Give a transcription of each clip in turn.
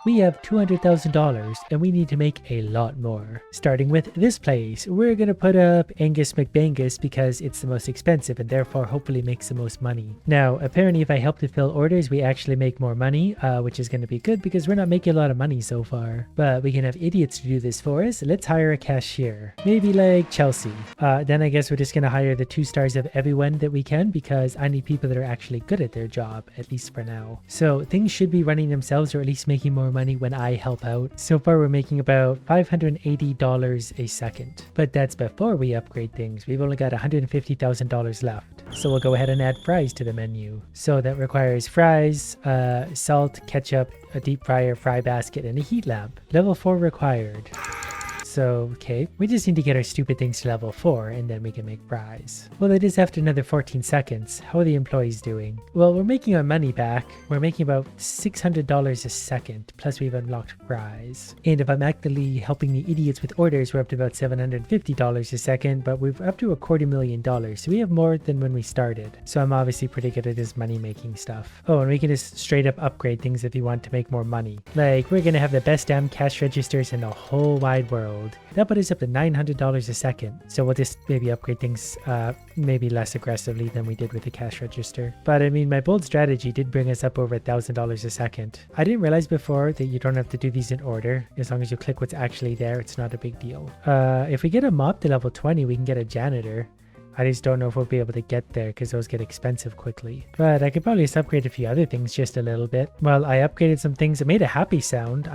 we have $200,000 and we need to make a lot more. Starting with this place, we're gonna put up Angus McBangus because it's the most expensive and therefore hopefully makes the most money. Now, apparently if I help to fill orders, we actually make more money, which is gonna be good because we're not making a lot of money so far. But we can have idiots to do this for us. Let's hire a cashier. Maybe like Chelsea. Then I guess we're just gonna hire the 2 stars of everyone that we can because I need people that are actually good at their job, at least for now. So things should be running themselves or at least making more money when I help out. So far we're making about $580 a second. But that's before we upgrade things. We've only got $150,000 left. So we'll go ahead and add fries to the menu. So that requires fries, salt, ketchup, a deep fryer, fry basket, and a heat lamp. Level 4 required. So, okay, we just need to get our stupid things to level 4 and then we can make fries. Well, it is after another 14 seconds. How are the employees doing? Well, we're making our money back. We're making about $600 a second, plus we've unlocked fries. And if I'm actively helping the idiots with orders, we're up to about $750 a second, but we're up to $250,000, so we have more than when we started. So I'm obviously pretty good at this money-making stuff. Oh, and we can just straight up upgrade things if you want to make more money. Like, we're gonna have the best damn cash registers in the whole wide world. That put us up to $900 a second. So we'll just maybe upgrade things maybe less aggressively than we did with the cash register. But I mean, my bold strategy did bring us up over $1,000 a second. I didn't realize before that you don't have to do these in order. As long as you click what's actually there, it's not a big deal. If we get a mop to level 20, we can get a janitor. I just don't know if we'll be able to get there because those get expensive quickly. But I could probably just upgrade a few other things just a little bit. Well, I upgraded some things that made a happy sound.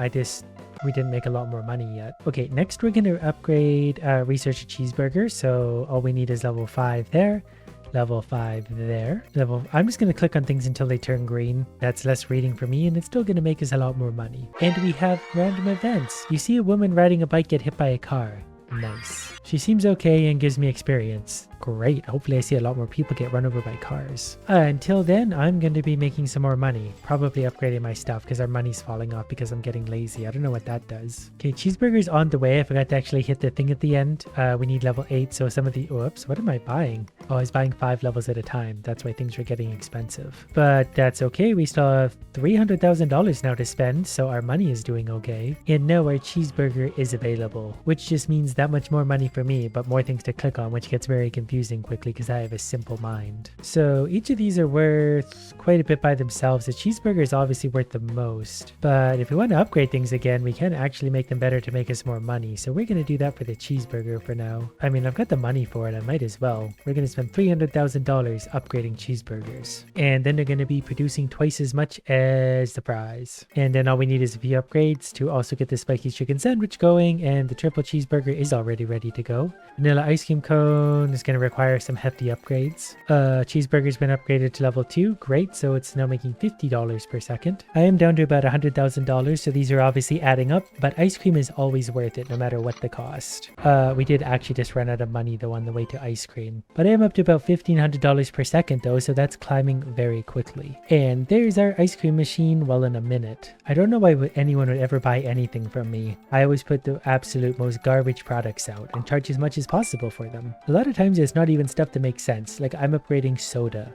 We didn't make a lot more money yet. Okay, next we're going to upgrade research a cheeseburger. So all we need is level 5 there. Level 5 there. I'm just going to click on things until they turn green. That's less reading for me and it's still going to make us a lot more money. And we have random events. You see a woman riding a bike get hit by a car. Nice. She seems okay and gives me experience. Great. Hopefully I see a lot more people get run over by cars. Until then, I'm going to be making some more money. Probably upgrading my stuff because our money's falling off because I'm getting lazy. I don't know what that does. Okay, cheeseburger's on the way. I forgot to actually hit the thing at the end. We need level 8. So some of the... Oops, what am I buying? Oh, I was buying 5 levels at a time. That's why things were getting expensive. But that's okay. We still have $300,000 now to spend. So our money is doing okay. And now our cheeseburger is available, which just means that much more money for me, but more things to click on, which gets very confusing quickly because I have a simple mind. So each of these are worth quite a bit by themselves. The cheeseburger is obviously worth the most, but if we want to upgrade things again, we can actually make them better to make us more money. So we're going to do that for the cheeseburger for now. I mean, I've got the money for it. I might as well. We're going to spend $300,000 upgrading cheeseburgers, and then they're going to be producing twice as much as the fries. And then all we need is a few upgrades to also get the spiky chicken sandwich going, and the triple cheeseburger is already ready to go. Vanilla ice cream cone is going to require some hefty upgrades. Cheeseburger's been upgraded to level 2. Great, so it's now making $50 per second. I am down to about $100,000, so these are obviously adding up, but ice cream is always worth it no matter what the cost. We did actually just run out of money though on the way to ice cream. But I am up to about $1,500 per second though, so that's climbing very quickly. And there's our ice cream machine well in a minute. I don't know why anyone would ever buy anything from me. I always put the absolute most garbage products out and charge as much as possible for them. A lot of times it's not even stuff that makes sense. Like I'm upgrading soda.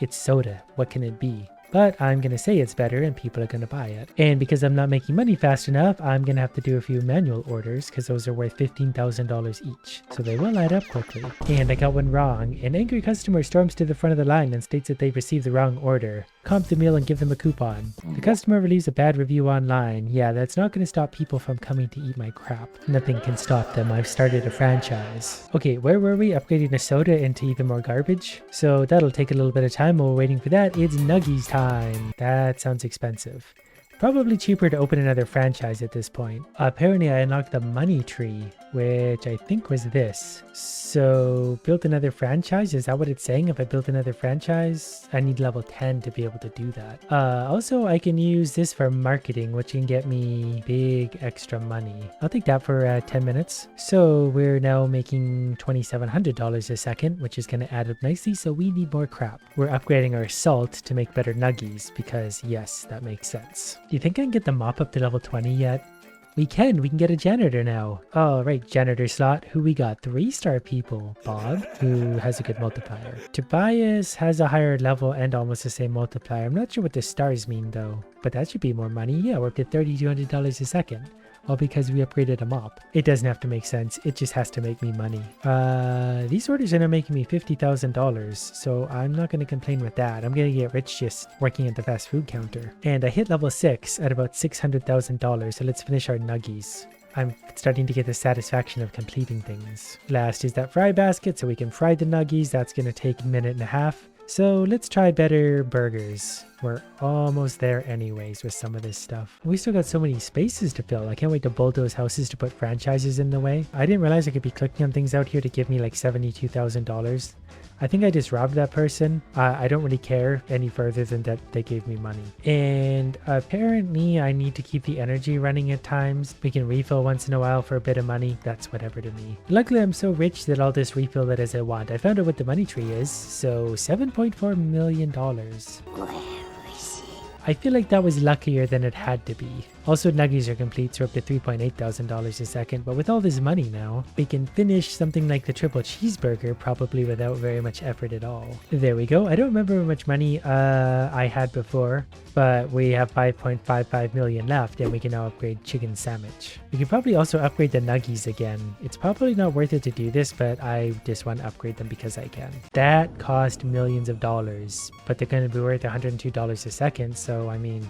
It's soda. What can it be? But I'm going to say it's better and people are going to buy it. And because I'm not making money fast enough, I'm going to have to do a few manual orders because those are worth $15,000 each. So they will add up quickly. And I got one wrong. An angry customer storms to the front of the line and states that they've received the wrong order. Comp the meal and give them a coupon. The customer leaves a bad review online. Yeah, that's not going to stop people from coming to eat my crap. Nothing can stop them. I've started a franchise. Okay, where were we? Upgrading the soda into even more garbage. So that'll take a little bit of time. While we're waiting for that, it's nuggies time. That sounds expensive. Probably cheaper to open another franchise at this point. Apparently I unlocked the money tree, which I think was this. So built another franchise, is that what it's saying? If I built another franchise, I need level 10 to be able to do that. Also I can use this for marketing, which can get me big extra money. I'll take that for 10 minutes. So we're now making $2,700 a second, which is going to add up nicely. So we need more crap. We're upgrading our salt to make better nuggies because yes, that makes sense. Do you think I can get the mop up to level 20 yet? We can get a janitor now. All right, janitor slot. Who we got? 3-star people. Bob, who has a good multiplier. Tobias has a higher level and almost the same multiplier. I'm not sure what the stars mean though, but that should be more money. Yeah, we're up to $3,200 a second. All because we upgraded a mop. It doesn't have to make sense. It just has to make me money. These orders are now making me $50,000, so I'm not going to complain with that. I'm going to get rich just working at the fast food counter. And I hit level 6 at about $600,000, so let's finish our nuggies. I'm starting to get the satisfaction of completing things. Last is that fry basket, so we can fry the nuggies. That's going to take a minute and a half. So let's try better burgers. We're almost there anyways with some of this stuff. We still got so many spaces to fill. I can't wait to bulldoze houses to put franchises in the way. I didn't realize I could be clicking on things out here to give me like $72,000. I think I just robbed that person. I don't really care any further than that they gave me money. And apparently I need to keep the energy running at times. We can refill once in a while for a bit of money. That's whatever to me. Luckily I'm so rich that I'll just refill it as I want. I found out what the money tree is. So $7.4 million. I feel like that was luckier than it had to be. Also, nuggies are complete, so we're up to $3,800 a second, but with all this money now, we can finish something like the triple cheeseburger probably without very much effort at all. There we go. I don't remember how much money I had before, but we have 5.55 million left, and we can now upgrade chicken sandwich. We can probably also upgrade the nuggies again. It's probably not worth it to do this, but I just want to upgrade them because I can. That cost millions of dollars, but they're going to be worth $102 a second, so I mean,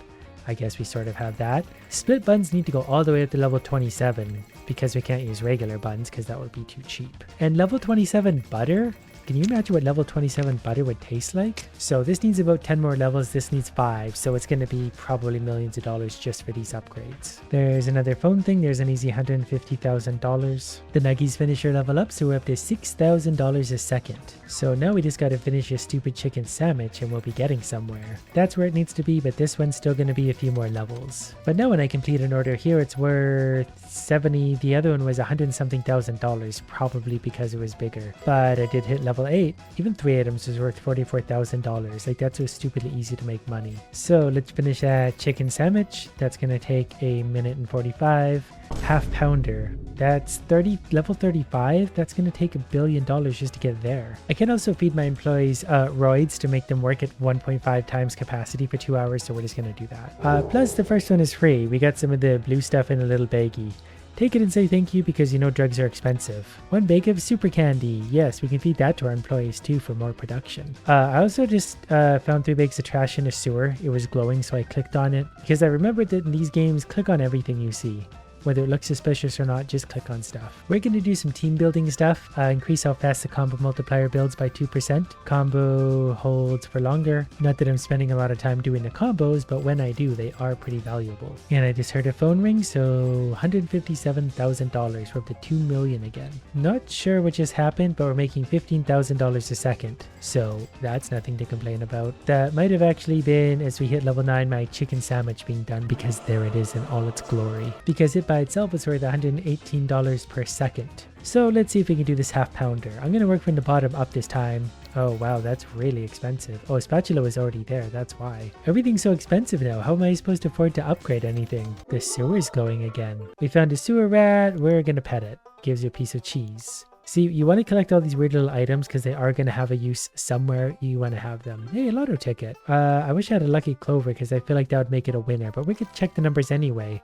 I guess we sort of have that. Split buns need to go all the way up to level 27 because we can't use regular buns because that would be too cheap. And level 27 butter? Can you imagine what level 27 butter would taste like? So this needs about 10 more levels, this needs 5, so it's going to be probably millions of dollars just for these upgrades. There's another phone thing, there's an easy $150,000. The nuggies finisher level up, so we're up to $6,000 a second. So now we just got to finish a stupid chicken sandwich and we'll be getting somewhere. That's where it needs to be, but this one's still going to be a few more levels. But now when I complete an order here, it's worth 70, the other one was $100-something thousand, probably because it was bigger. But I did hit level 8. Even 3 items is worth $44,000. Like, that's so stupidly easy to make money. So let's finish that chicken sandwich. That's going to take a minute and 45. Half pounder. That's level 35. That's going to take $1 billion just to get there. I can also feed my employees roids to make them work at 1.5 times capacity for 2 hours. So we're just going to do that. Plus the first one is free. We got some of the blue stuff in a little baggie. Take it and say thank you because you know drugs are expensive. 1 bag of super candy. Yes, we can feed that to our employees too for more production. I also just found 3 bags of trash in a sewer. It was glowing, so I clicked on it because I remembered that in these games, click on everything you see. Whether it looks suspicious or not, just click on stuff. We're going to do some team building stuff. Increase how fast the combo multiplier builds by 2%. Combo holds for longer. Not that I'm spending a lot of time doing the combos, but when I do, they are pretty valuable. And I just heard a phone ring, so $157,000. We're up to $2 million again. Not sure what just happened, but we're making $15,000 a second. So that's nothing to complain about. That might have actually been, as we hit level 9, my chicken sandwich being done, because there it is in all its glory. Because it by itself is worth $118 per second. So let's see if we can do this half pounder. I'm going to work from the bottom up this time. Oh wow, that's really expensive. Oh, spatula was already there, that's why. Everything's so expensive now. How am I supposed to afford to upgrade anything? The sewer's glowing again. We found a sewer rat. We're going to pet it. Gives you a piece of cheese. See, you want to collect all these weird little items because they are going to have a use somewhere. You want to have them. Hey, a lotto ticket. I wish I had a lucky clover because I feel like that would make it a winner, but we could check the numbers anyway.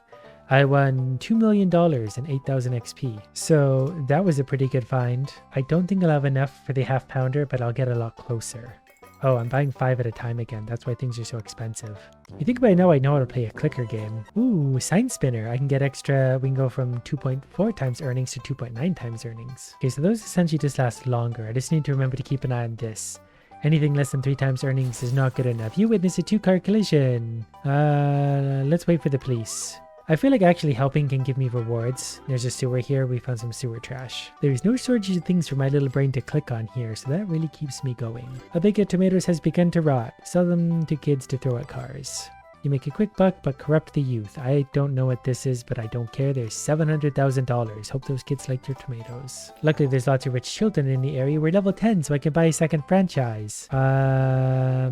I won $2 million and 8,000 XP. So that was a pretty good find. I don't think I'll have enough for the half pounder, but I'll get a lot closer. Oh, I'm buying 5 at a time again. That's why things are so expensive. You think about it now, I know how to play a clicker game. Ooh, sign spinner. I can get extra. We can go from 2.4 times earnings to 2.9 times earnings. Okay, so those essentially just last longer. I just need to remember to keep an eye on this. Anything less than 3 times earnings is not good enough. You witness a 2-car collision. Let's wait for the police. I feel like actually helping can give me rewards. There's a sewer here. We found some sewer trash. There's no shortage of things for my little brain to click on here, so that really keeps me going. A bag of tomatoes has begun to rot. Sell them to kids to throw at cars. You make a quick buck, but corrupt the youth. I don't know what this is, but I don't care. There's $700,000. Hope those kids like your tomatoes. Luckily, there's lots of rich children in the area. We're level 10, so I can buy a second franchise. I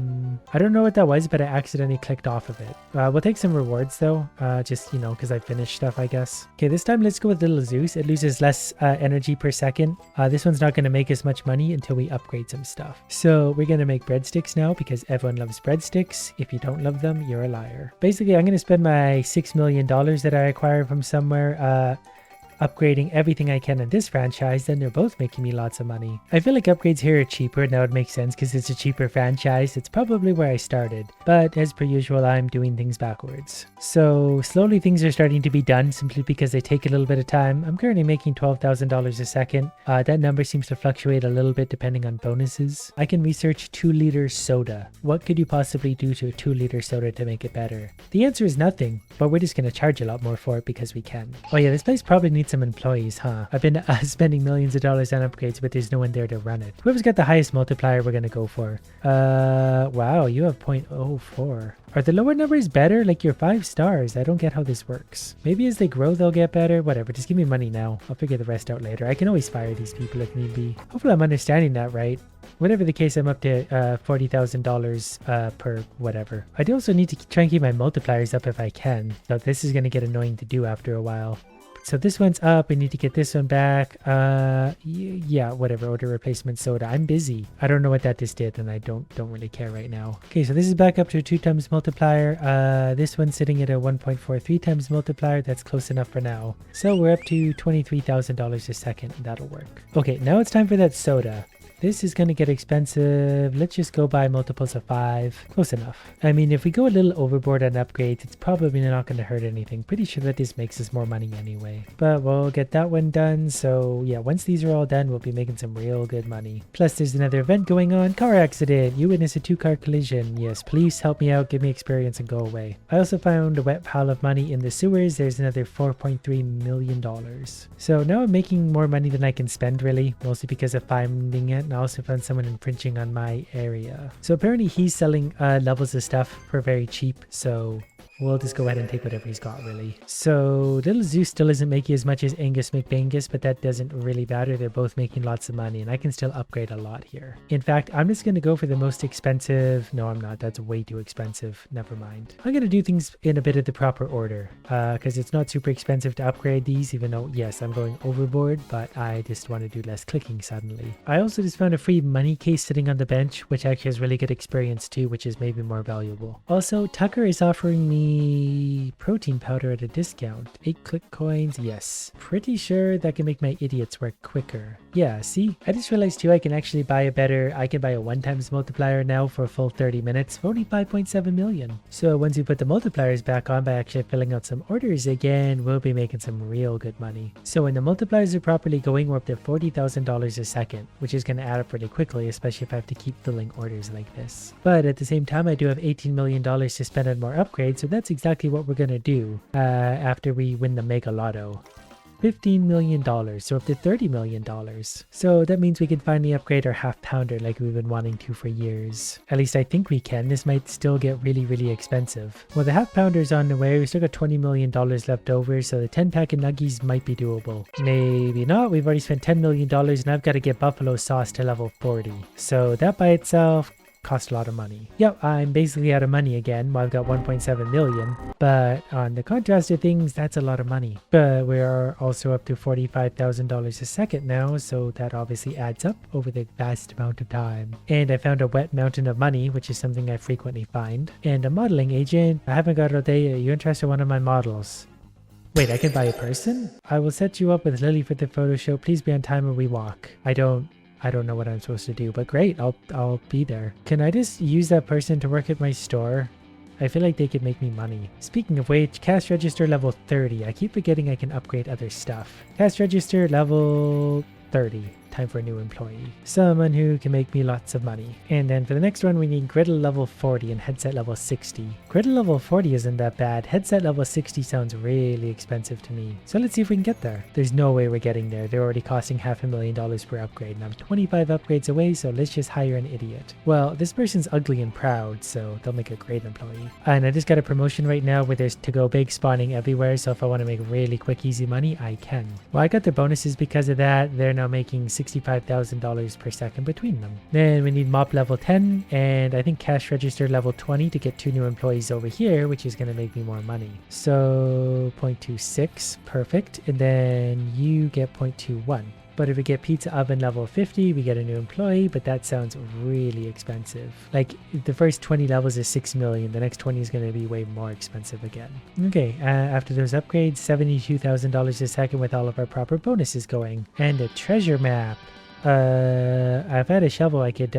don't know what that was, but I accidentally clicked off of it. We'll take some rewards, though. Just, you know, because I finished stuff, I guess. Okay, this time let's go with Little Zeus. It loses less energy per second. This one's not going to make as much money until we upgrade some stuff. So we're going to make breadsticks now because everyone loves breadsticks. If you don't love them, you're a liar. Basically, I'm going to spend my $6 million that I acquired from somewhere upgrading everything I can in this franchise, then they're both making me lots of money. I feel like upgrades here are cheaper, and that would make sense because it's a cheaper franchise. It's probably where I started, but as per usual, I'm doing things backwards. So slowly things are starting to be done simply because they take a little bit of time. I'm currently making $12,000 a second. That number seems to fluctuate a little bit depending on bonuses. I can research 2-liter soda. What could you possibly do to a 2-liter soda to make it better? The answer is nothing, but we're just going to charge a lot more for it because we can. Oh yeah, this place probably needs some employees, huh? I've been spending millions of dollars on upgrades, but there's no one there to run it. Whoever's got the highest multiplier, we're gonna go for. Wow, you have 0.04. Are the lower numbers better? Like you're 5 stars. I don't get how this works. Maybe as they grow, they'll get better. Whatever, just give me money now. I'll figure the rest out later. I can always fire these people if need be. Hopefully I'm understanding that right. Whatever the case, I'm up to $40,000 per whatever. I do also need to try and keep my multipliers up if I can. So this is gonna get annoying to do after a while. So this one's up. We need to get this one back. Yeah, whatever. Order replacement soda. I'm busy. I don't know what that just did, and I don't really care right now. Okay, so this is back up to a 2 times multiplier. This one's sitting at a 1.43 times multiplier. That's close enough for now. So we're up to $23,000 a second. That'll work. Okay, now it's time for that soda. This is going to get expensive. Let's just go by multiples of 5. Close enough. I mean, if we go a little overboard on upgrades, it's probably not going to hurt anything. Pretty sure that this makes us more money anyway. But we'll get that one done. So yeah, once these are all done, we'll be making some real good money. Plus, there's another event going on. Car accident. You witness a 2-car collision. Yes, please help me out. Give me experience and go away. I also found a wet pile of money in the sewers. There's another $4.3 million. So now I'm making more money than I can spend, really. Mostly because of finding it. And I also found someone infringing on my area. So apparently he's selling levels of stuff for very cheap. So we'll just go ahead and take whatever he's got, really. So Little Zeus still isn't making as much as Angus McBangus, but that doesn't really matter. They're both making lots of money, and I can still upgrade a lot here. In fact, I'm just going to go for the most expensive. No, I'm not. That's way too expensive. Never mind. I'm going to do things in a bit of the proper order because it's not super expensive to upgrade these, even though, yes, I'm going overboard, but I just want to do less clicking suddenly. I also just found a free money case sitting on the bench, which actually has really good experience too, which is maybe more valuable. Also, Tucker is offering me protein powder at a discount. 8 click coins, yes. Pretty sure that can make my idiots work quicker. Yeah, see? I just realized too I can actually buy a 1 times multiplier now for a full 30 minutes for only 5.7 million. So once we put the multipliers back on by actually filling out some orders again, we'll be making some real good money. So when the multipliers are properly going, we're up to $40,000 a second, which is going to add up really quickly, especially if I have to keep filling orders like this. But at the same time, I do have $18 million to spend on more upgrades, so that's exactly what we're going to do after we win the Mega Lotto. $15 million, so up to $30 million. So that means we can finally upgrade our half pounder like we've been wanting to for years. At least I think we can. This might still get really expensive. Well, the half pounder's on the way. We still got $20 million left over, so the 10-pack of nuggies might be doable. Maybe not. We've already spent $10 million and I've got to get buffalo sauce to level 40. So that by itself cost a lot of money. Yep, I'm basically out of money again. Well, I've got 1.7 million, but on the contrast of things, that's a lot of money. But we are also up to $45,000 a second now, so that obviously adds up over the vast amount of time. And I found a wet mountain of money, which is something I frequently find. And a modeling agent. I haven't got it all day. Are you interested in one of my models? Wait, I can buy a person? I will set you up with Lily for the photo show. Please be on time when we walk. I don't know what I'm supposed to do, but great, I'll be there. Can I just use that person to work at my store? I feel like they could make me money. Speaking of which, cash register level 30. I keep forgetting I can upgrade other stuff. Cash register level 30. time for a new employee. Someone who can make me lots of money. And then for the next one, we need griddle level 40 and headset level 60. Griddle level 40 isn't that bad. Headset level 60 sounds really expensive to me. So let's see if we can get there. There's no way we're getting there. They're already costing $500,000 per upgrade, and I'm 25 upgrades away, so let's just hire an idiot. Well, this person's ugly and proud, so they'll make a great employee. And I just got a promotion right now where there's to-go big spawning everywhere, so if I want to make really quick, easy money, I can. Well, I got their bonuses because of that. They're now making $65,000 per second between them. Then we need mop level 10, and I think cash register level 20 to get 2 new employees over here, which is going to make me more money. So 0.26, perfect. And then you get 0.21. But if we get pizza oven level 50, we get a new employee, but that sounds really expensive. Like the first 20 levels is 6 million. The next 20 is going to be way more expensive again. Okay, after those upgrades, $72,000 a second with all of our proper bonuses going. And a treasure map. I've had a shovel, I could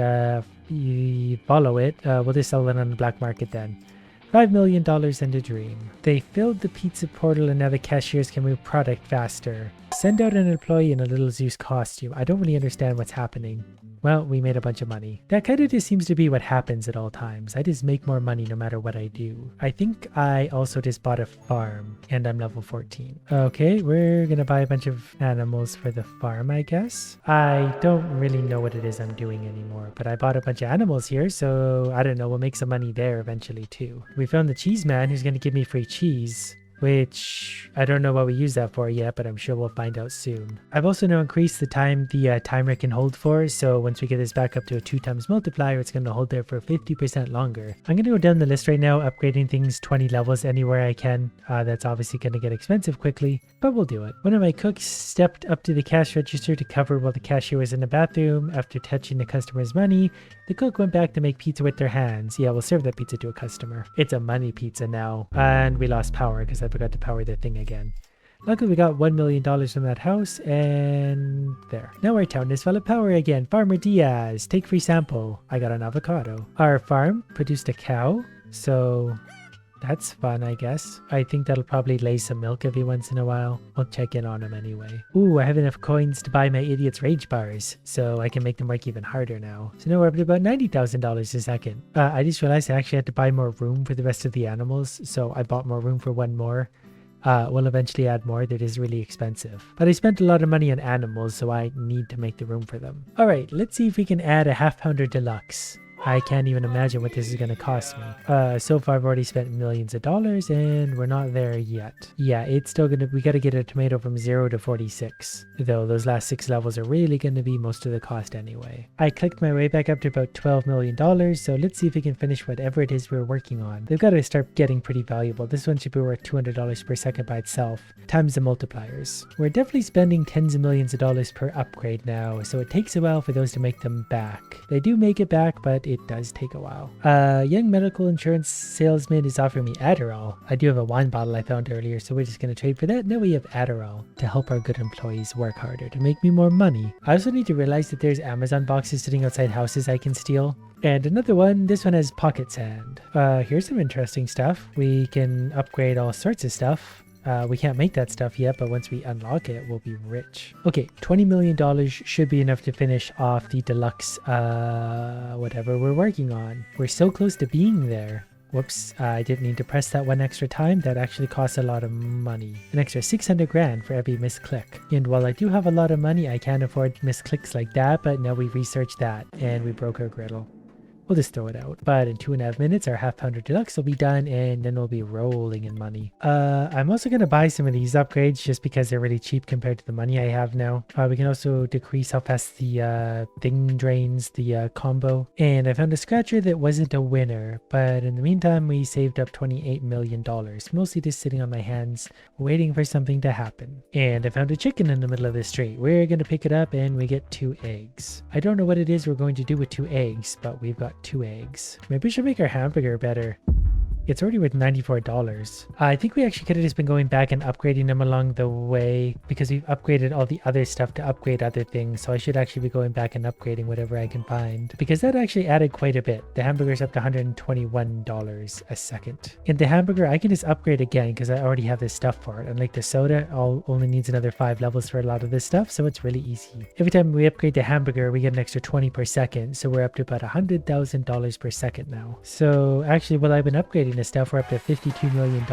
follow it. We'll just sell it on the black market then. $5 million and a dream. They filled the pizza portal and now the cashiers can move product faster. Send out an employee in a little Zeus costume. I don't really understand what's happening. Well, we made a bunch of money. That kind of just seems to be what happens at all times. I just make more money no matter what I do. I think I also just bought a farm and I'm level 14. Okay, we're gonna buy a bunch of animals for the farm, I guess. I don't really know what it is I'm doing anymore, but I bought a bunch of animals here, so I don't know, we'll make some money there eventually too. We found the cheese man who's gonna give me free cheese, which I don't know what we use that for yet, but I'm sure we'll find out soon. I've also now increased the time the timer can hold for, so once we get this back up to a 2 times multiplier, it's going to hold there for 50% longer. I'm going to go down the list right now, upgrading things 20 levels anywhere I can. That's obviously going to get expensive quickly, but we'll do it. One of my cooks stepped up to the cash register to cover while the cashier was in the bathroom. After touching the customer's money, the cook went back to make pizza with their hands. Yeah, we'll serve that pizza to a customer. It's a money pizza now. And we lost power because I forgot to power the thing again. Luckily we got $1 million from that house, and there. Now our town is full of power again. Farmer Diaz, take free sample. I got an avocado. Our farm produced a cow, so that's fun, I guess. I think that'll probably lay some milk every once in a while. We'll check in on him anyway. Ooh, I have enough coins to buy my idiot's rage bars, so I can make them work even harder now. So now we're up to about $90,000 a second. I just realized I actually had to buy more room for the rest of the animals, so I bought more room for one more. We'll eventually add more. That is really expensive. But I spent a lot of money on animals, so I need to make the room for them. Alright, let's see if we can add a half pounder deluxe. I can't even imagine what this is going to cost me. So far I've already spent millions of dollars and we're not there yet. Yeah, it's still going to, we got to get a tomato from 0 to 46. Though those last 6 levels are really going to be most of the cost anyway. I clicked my way back up to about $12 million, so let's see if we can finish whatever it is we're working on. They've got to start getting pretty valuable. This one should be worth $200 per second by itself, times the multipliers. We're definitely spending tens of millions of dollars per upgrade now, so it takes a while for those to make them back. They do make it back, but it does take a while. Young medical insurance salesman is offering me Adderall. I do have a wine bottle I found earlier, so we're just going to trade for that. Now we have Adderall to help our good employees work harder, to make me more money. I also need to realize that there's Amazon boxes sitting outside houses I can steal. And another one, this one has pocket sand. Here's some interesting stuff. We can upgrade all sorts of stuff. We can't make that stuff yet, but once we unlock it, we'll be rich. Okay, $20 million should be enough to finish off the deluxe, whatever we're working on. We're so close to being there. Whoops, I didn't need to press that one extra time. That actually costs a lot of money. An extra 600 grand for every misclick. And while I do have a lot of money, I can't afford misclicks like that, but now we researched that and we broke our griddle. We'll just throw it out. But in 2.5 minutes, our half pounder deluxe will be done and then we'll be rolling in money. I'm also going to buy some of these upgrades just because they're really cheap compared to the money I have now. We can also decrease how fast the thing drains the combo. And I found a scratcher that wasn't a winner, but in the meantime, we saved up $28 million, mostly just sitting on my hands, waiting for something to happen. And I found a chicken in the middle of the street. We're going to pick it up and we get 2 eggs. I don't know what it is we're going to do with 2 eggs, but we've got 2 eggs. Maybe we should make our hamburger better. It's already worth $94. I think we actually could have just been going back and upgrading them along the way because we've upgraded all the other stuff to upgrade other things. So I should actually be going back and upgrading whatever I can find because that actually added quite a bit. The hamburger's up to $121 a second. And the hamburger, I can just upgrade again because I already have this stuff for it. And like the soda, only needs another 5 levels for a lot of this stuff. So it's really easy. Every time we upgrade the hamburger, we get an extra 20 per second. So we're up to about $100,000 per second now. So actually, while I've been upgrading this stuff, we're up to $52 million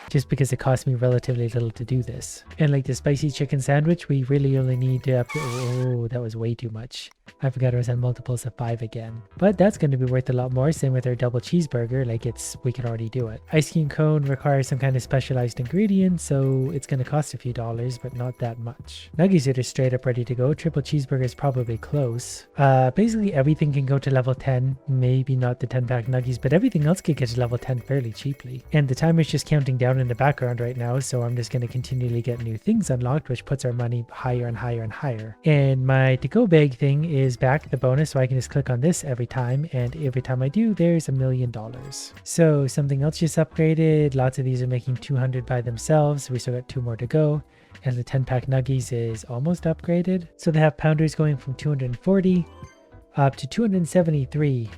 just because it cost me relatively little to do this. And like the spicy chicken sandwich, we really only need to upgrade. Oh, that was way too much. I forgot it was at multiples of 5 again. But that's going to be worth a lot more. Same with our double cheeseburger. Like we can already do it. Ice cream cone requires some kind of specialized ingredient, so it's going to cost a few dollars, but not that much. Nuggies are just straight up ready to go. Triple cheeseburger is probably close. Basically everything can go to level 10. Maybe not the 10-pack nuggies, but everything else can get to level 10 fairly cheaply. And the timer's just counting down in the background right now, so I'm just going to continually get new things unlocked, which puts our money higher and higher and higher. And my to-go bag thing is back, the bonus, so I can just click on this every time, and every time I do, there's $1 million. So something else just upgraded. Lots of these are making 200 by themselves, so we still got 2 more to go. And the 10-pack nuggies is almost upgraded. So they have pounders going from 240 up to $273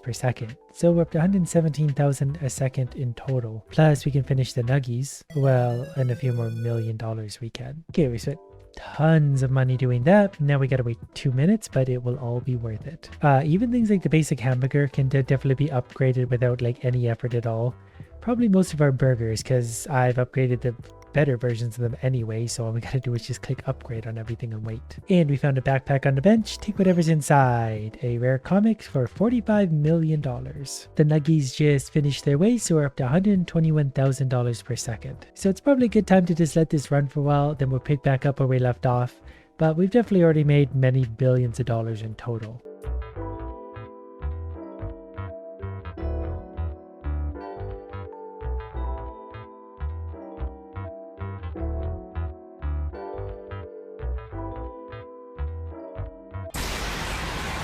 per second. So we're up to 117,000 a second in total. Plus we can finish the nuggies. Well, and a few more $1 million we can. Okay, we spent tons of money doing that. Now we gotta wait 2 minutes, but it will all be worth it. Even things like the basic hamburger can definitely be upgraded without like any effort at all. Probably most of our burgers, because I've upgraded the better versions of them anyway, so all we gotta do is just click upgrade on everything and wait. And we found a backpack on the bench. Take whatever's inside. A rare comic for $45 million. The nuggies just finished their way, so we're up to $121,000 per second. So it's probably a good time to just let this run for a while, then we'll pick back up where we left off. But we've definitely already made many billions of dollars in total.